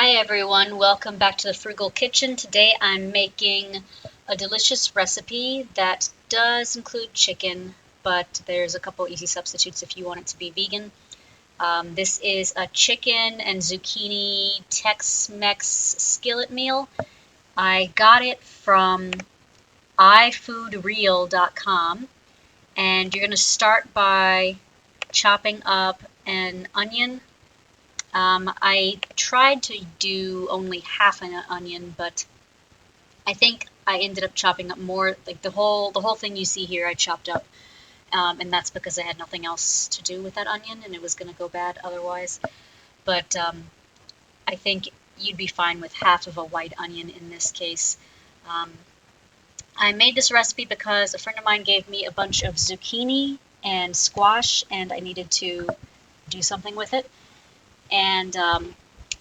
Hi everyone, welcome back to the Frugal Kitchen. Today I'm making a delicious recipe that does include chicken, but there's a couple easy substitutes if you want it to be vegan. This is a chicken and zucchini Tex Mex skillet meal. I got it from ifoodreal.com, and you're going to start by chopping up an onion. I tried to do only half an onion, but I think I ended up chopping up more. Like the whole thing you see here, I chopped up, and that's because I had nothing else to do with that onion, and it was going to go bad otherwise. But I think you'd be fine with half of a white onion in this case. I made this recipe because a friend of mine gave me a bunch of zucchini and squash, and I needed to do something with it. And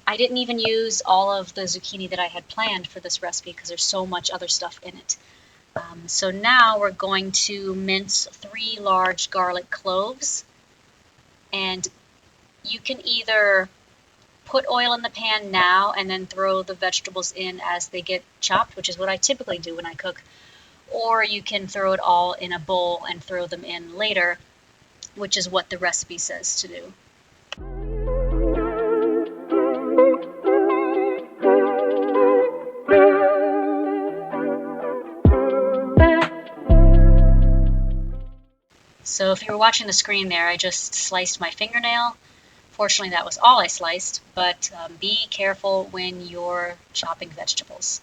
I didn't even use all of the zucchini that I had planned for this recipe because there's so much other stuff in it. So now we're going to mince 3 large garlic cloves. And you can either put oil in the pan now and then throw the vegetables in as they get chopped, which is what I typically do when I cook. Or you can throw it all in a bowl and throw them in later, which is what the recipe says to do. So if you were watching the screen there, I just sliced my fingernail. Fortunately, that was all I sliced, but be careful when you're chopping vegetables.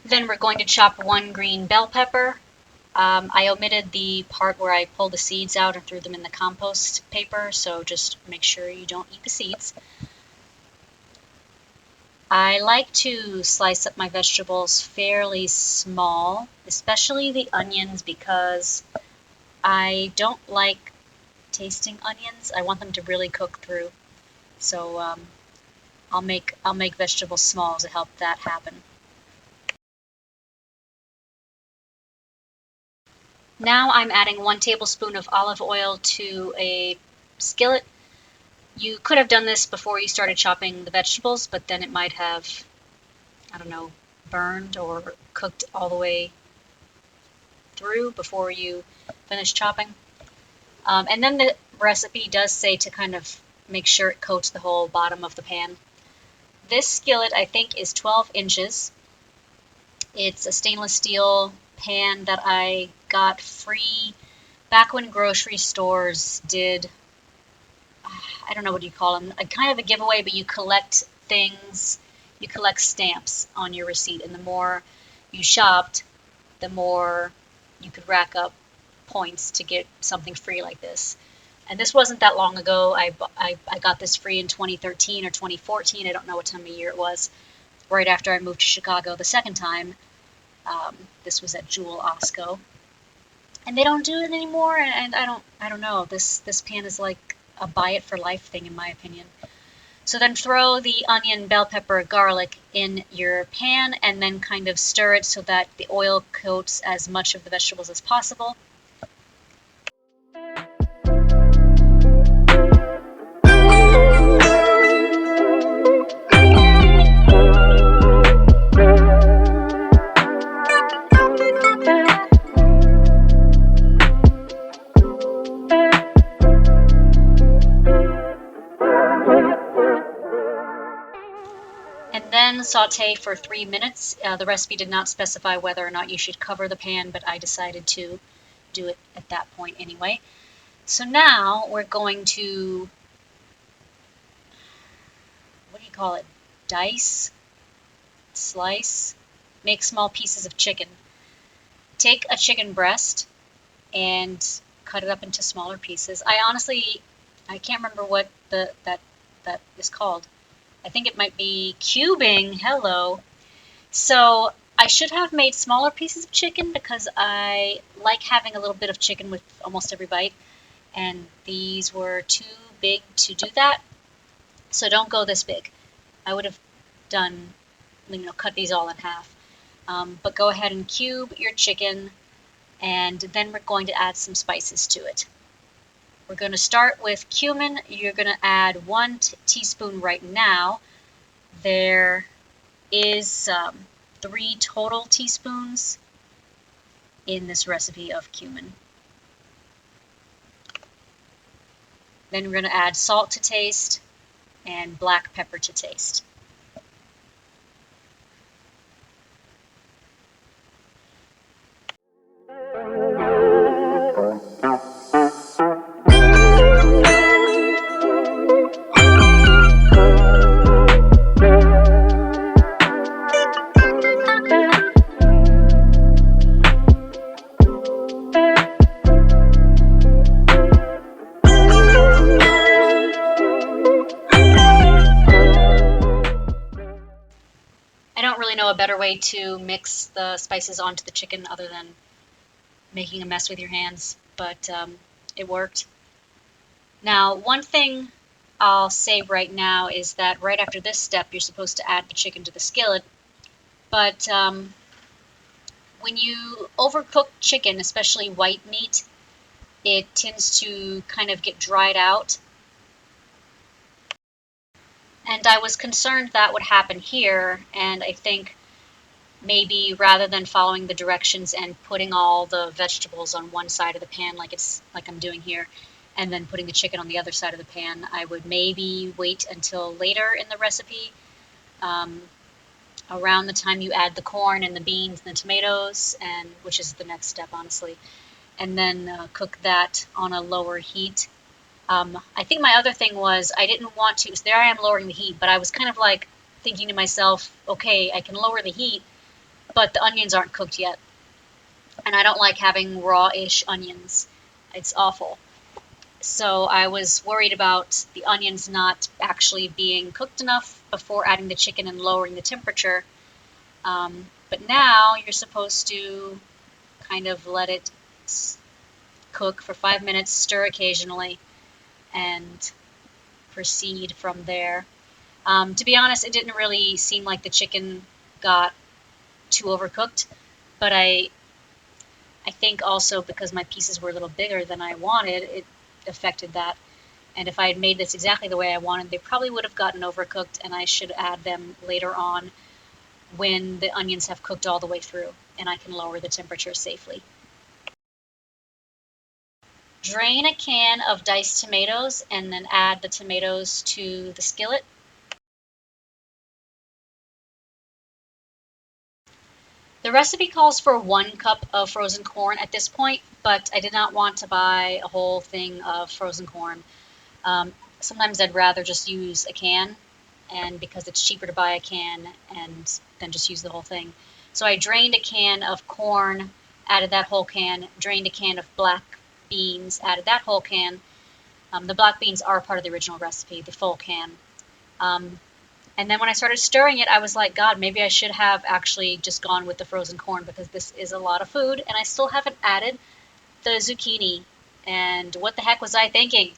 Then we're going to chop 1 green bell pepper. I omitted the part where I pulled the seeds out and threw them in the compost paper, so just make sure you don't eat the seeds. I like to slice up my vegetables fairly small, especially the onions, because I don't like tasting onions. I want them to really cook through. So I'll make vegetables small to help that happen. Now I'm adding 1 tablespoon of olive oil to a skillet. You could have done this before you started chopping the vegetables, but then it might have, I don't know, burned or cooked all the way through before you finish chopping. And then the recipe does say to kind of make sure it coats the whole bottom of the pan. This skillet, I think, is 12 inches. It's a stainless steel pan that I got free back when grocery stores did, I don't know what you call them, a kind of a giveaway, but you collect things, you collect stamps on your receipt, and the more you shopped, the more you could rack up points to get something free like this. And this wasn't that long ago. I got this free in 2013 or 2014. I don't know what time of year it was. Right after I moved to Chicago the second time. This was at Jewel Osco, and they don't do it anymore. And I don't know. This pan is like a buy it for life thing, in my opinion. So then throw the onion, bell pepper, garlic in your pan, and then kind of stir it so that the oil coats as much of the vegetables as possible. And then saute for 3 minutes. The recipe did not specify whether or not you should cover the pan, but I decided to do it at that point anyway. So now we're going to, what do you call it? Dice, slice, make small pieces of chicken. Take a chicken breast and cut it up into smaller pieces. I can't remember what that is called. I think it might be cubing. Hello. So I should have made smaller pieces of chicken because I like having a little bit of chicken with almost every bite. And these were too big to do that. So don't go this big. I would have done, cut these all in half. But go ahead and cube your chicken, and then we're going to add some spices to it. We're going to start with cumin. You're going to add 1 teaspoon right now. There is 3 total teaspoons in this recipe of cumin. Then we're going to add salt to taste and black pepper to taste. I don't really know a better way to mix the spices onto the chicken other than making a mess with your hands, but it worked. Now, one thing I'll say right now is that right after this step, you're supposed to add the chicken to the skillet, but when you overcook chicken, especially white meat, it tends to kind of get dried out. And I was concerned that would happen here, and I think maybe rather than following the directions and putting all the vegetables on one side of the pan like I'm doing here, and then putting the chicken on the other side of the pan, I would maybe wait until later in the recipe, around the time you add the corn and the beans and the tomatoes, and which is the next step, honestly, and then cook that on a lower heat. I think my other thing was I didn't want to, so there I am lowering the heat, but I was kind of like thinking to myself, okay, I can lower the heat, but the onions aren't cooked yet. And I don't like having raw-ish onions. It's awful. So I was worried about the onions not actually being cooked enough before adding the chicken and lowering the temperature. But now you're supposed to kind of let it cook for 5 minutes, stir occasionally, and proceed from there. To be honest, it didn't really seem like the chicken got too overcooked, but I think also because my pieces were a little bigger than I wanted, it affected that. And if I had made this exactly the way I wanted, they probably would have gotten overcooked, and I should add them later on when the onions have cooked all the way through and I can lower the temperature safely. Drain a can of diced tomatoes and then add the tomatoes to the skillet. The recipe calls for 1 cup of frozen corn at this point, but I did not want to buy a whole thing of frozen corn. Sometimes I'd rather just use a can, and because it's cheaper to buy a can and then just use the whole thing. So I drained a can of corn, added that whole can, drained a can of black beans, added that whole can. The black beans are part of the original recipe, the full can. And then when I started stirring it, I was like, God, maybe I should have actually just gone with the frozen corn because this is a lot of food, and I still haven't added the zucchini. And what the heck was I thinking?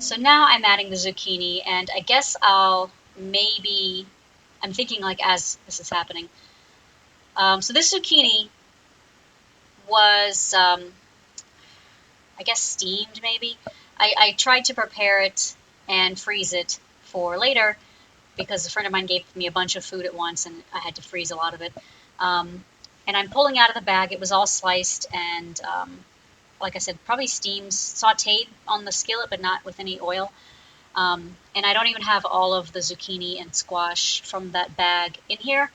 So now I'm adding the zucchini, and I guess I'm thinking like as this is happening. So this zucchini was, I guess, steamed maybe. I tried to prepare it and freeze it for later because a friend of mine gave me a bunch of food at once and I had to freeze a lot of it. And I'm pulling out of the bag. It was all sliced and like I said, probably steamed, sauteed on the skillet, but not with any oil. And I don't even have all of the zucchini and squash from that bag in here.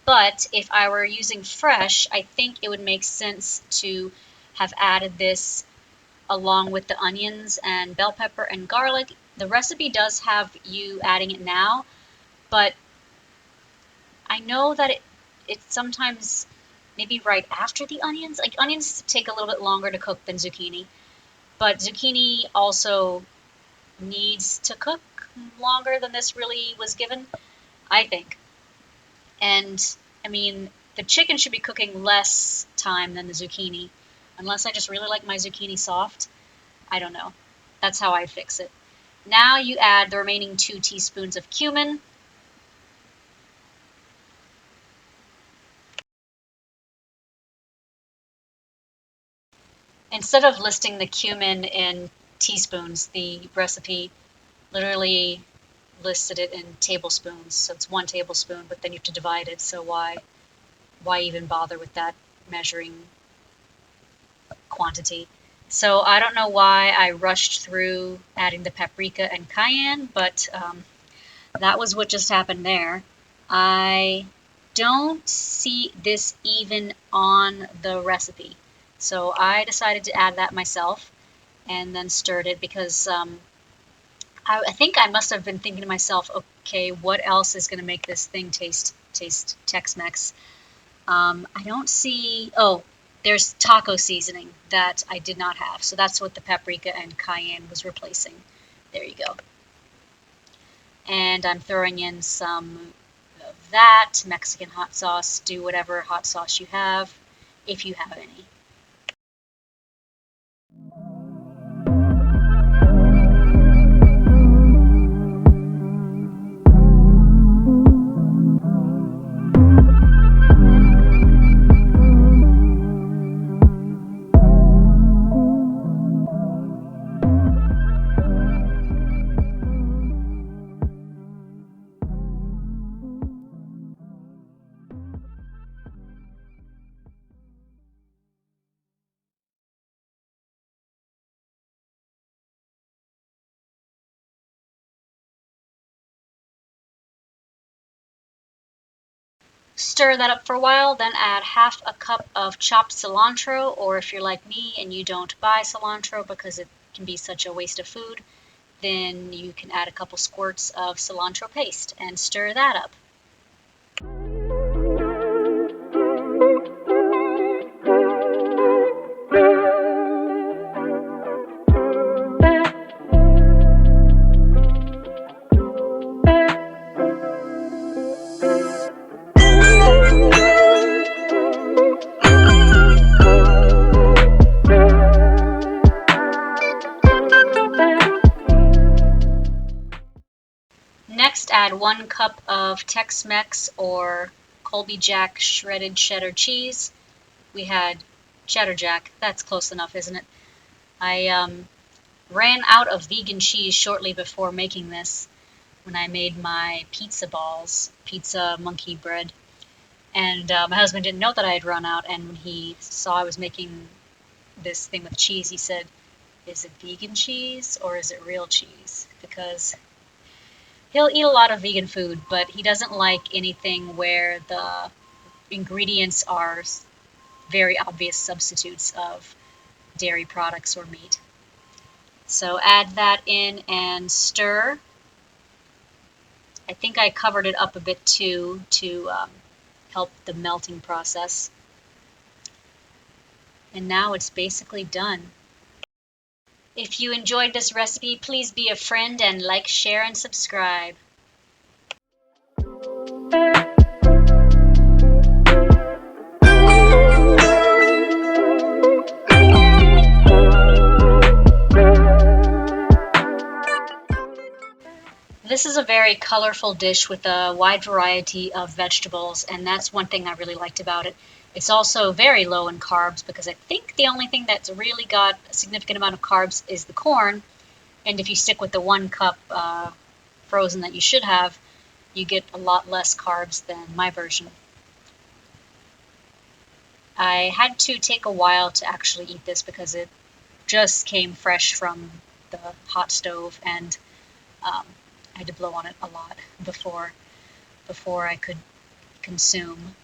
But if I were using fresh, I think it would make sense to have added this along with the onions and bell pepper and garlic. The recipe does have you adding it now, but I know that it sometimes maybe right after the onions. Like onions take a little bit longer to cook than zucchini. But zucchini also needs to cook longer than this really was given, I think. And I mean, the chicken should be cooking less time than the zucchini, unless I just really like my zucchini soft. I don't know. That's how I fix it. Now you add the remaining 2 teaspoons of cumin. Instead of listing the cumin in teaspoons, the recipe literally listed it in tablespoons. So it's 1 tablespoon, but then you have to divide it. So why even bother with that measuring quantity? So I don't know why I rushed through adding the paprika and cayenne, but that was what just happened there. I don't see this even on the recipe. So I decided to add that myself and then stirred it because I think I must have been thinking to myself, okay, what else is going to make this thing taste Tex Mex? I don't see. Oh, there's taco seasoning that I did not have, so that's what the paprika and cayenne was replacing. There you go. And I'm throwing in some of that Mexican hot sauce. Do whatever hot sauce you have, if you have any. Stir that up for a while, then add half a cup of chopped cilantro, or if you're like me and you don't buy cilantro because it can be such a waste of food, then you can add a couple squirts of cilantro paste and stir that up. Next, add 1 cup of Tex Mex or Colby Jack shredded cheddar cheese. We had cheddar jack. That's close enough, isn't it? I ran out of vegan cheese shortly before making this when I made my pizza balls, pizza monkey bread. And my husband didn't know that I had run out, and when he saw I was making this thing with cheese, he said, "Is it vegan cheese or is it real cheese?" Because he'll eat a lot of vegan food, but he doesn't like anything where the ingredients are very obvious substitutes of dairy products or meat. So add that in and stir. I think I covered it up a bit too to help the melting process. And now it's basically done. If you enjoyed this recipe, please be a friend and like, share, and subscribe. This is a very colorful dish with a wide variety of vegetables, and that's one thing I really liked about it. It's also very low in carbs because I think the only thing that's really got a significant amount of carbs is the corn, and if you stick with the 1 cup frozen that you should have, you get a lot less carbs than my version. I had to take a while to actually eat this because it just came fresh from the hot stove, and I had to blow on it a lot before I could consume.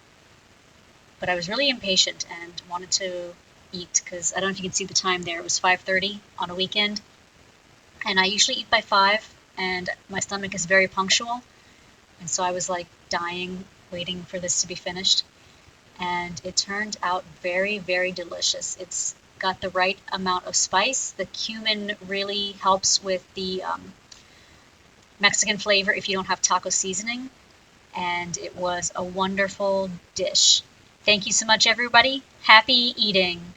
But I was really impatient and wanted to eat because I don't know if you can see the time there. It was 5:30 on a weekend, and I usually eat by 5, and my stomach is very punctual, and so I was like dying waiting for this to be finished. And it turned out very, very delicious. It's got the right amount of spice. The cumin really helps with the Mexican flavor if you don't have taco seasoning. And it was a wonderful dish. Thank you so much, everybody. Happy eating.